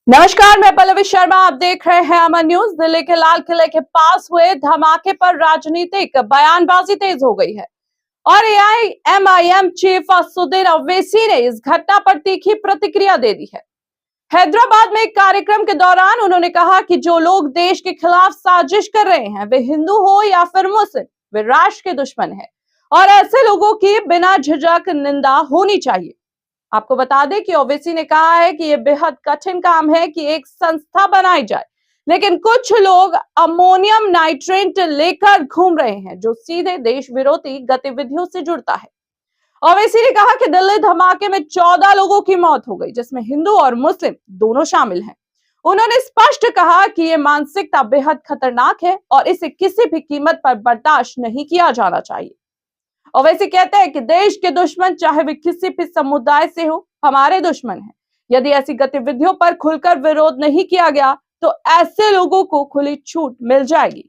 नमस्कार, मैं पल्लवी शर्मा। आप देख रहे हैं अमन न्यूज। दिल्ली के लाल किले के पास हुए धमाके पर राजनीतिक बयानबाजी तेज हो गई है और एआईएमआईएम चीफ असदुद्दीन ओवैसी ने इस घटना पर तीखी प्रतिक्रिया दे दी है। हैदराबाद में एक कार्यक्रम के दौरान उन्होंने कहा कि जो लोग देश के खिलाफ साजिश कर रहे हैं, वे हिंदू हो या फिर मुस्लिम, वे राष्ट्र के दुश्मन है और ऐसे लोगों की बिना झिझक निंदा होनी चाहिए। आपको बता दें कि ओवैसी ने कहा है कि यह बेहद कठिन काम है कि एक संस्था बनाई जाए, लेकिन कुछ लोग अमोनियम नाइट्रेट लेकर घूम रहे हैं जो सीधे देश विरोधी गतिविधियों से जुड़ता है। ओवैसी ने कहा कि दिल्ली धमाके में 14 लोगों की मौत हो गई, जिसमें हिंदू और मुस्लिम दोनों शामिल हैं। उन्होंने स्पष्ट कहा कि यह मानसिकता बेहद खतरनाक है और इसे किसी भी कीमत पर बर्दाश्त नहीं किया जाना चाहिए। ओवैसी कहते हैं कि देश के दुश्मन चाहे वे किसी भी समुदाय से हो, हमारे दुश्मन हैं। यदि ऐसी गतिविधियों पर खुलकर विरोध नहीं किया गया तो ऐसे लोगों को खुली छूट मिल जाएगी।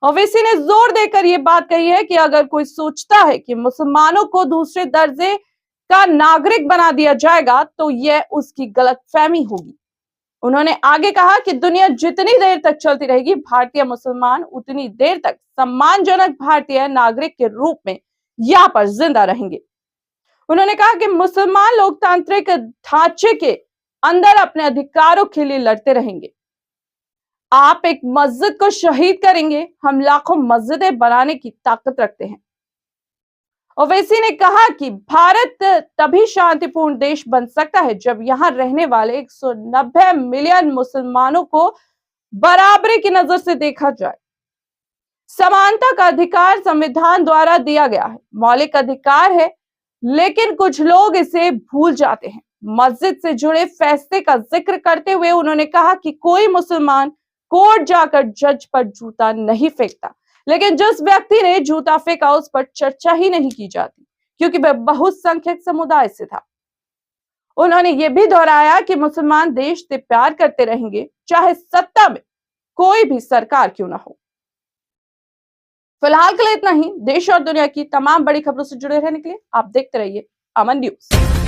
ओवैसी ने जोर देकर यह बात कही है कि अगर कोई सोचता है कि मुसलमानों को दूसरे दर्जे का नागरिक बना दिया जाएगा तो यह उसकी गलतफहमी होगी। उन्होंने आगे कहा कि दुनिया जितनी देर तक चलती रहेगी, भारतीय मुसलमान उतनी देर तक सम्मानजनक भारतीय नागरिक के रूप में यहाँ पर जिंदा रहेंगे। उन्होंने कहा कि मुसलमान लोकतांत्रिक ढांचे के अंदर अपने अधिकारों के लिए लड़ते रहेंगे। आप एक मस्जिद को शहीद करेंगे, हम लाखों मस्जिदें बनाने की ताकत रखते हैं। ओवैसी ने कहा कि भारत तभी शांतिपूर्ण देश बन सकता है जब यहां रहने वाले 190 मिलियन मुसलमानों को बराबरी की नजर से देखा जाए। समानता का अधिकार संविधान द्वारा दिया गया है, मौलिक अधिकार है, लेकिन कुछ लोग इसे भूल जाते हैं। मस्जिद से जुड़े फैसले का जिक्र करते हुए उन्होंने कहा कि कोई मुसलमान कोर्ट जाकर जज पर जूता नहीं फेंकता, लेकिन जिस व्यक्ति ने जूता फेंका उस पर चर्चा ही नहीं की जाती क्योंकि वह बहुसंख्यक समुदाय से था। उन्होंने यह भी दोहराया कि मुसलमान देश से प्यार करते रहेंगे, चाहे सत्ता में कोई भी सरकार क्यों ना हो। फिलहाल के लिए इतना ही। देश और दुनिया की तमाम बड़ी खबरों से जुड़े रहने के लिए आप देखते रहिए अमन न्यूज।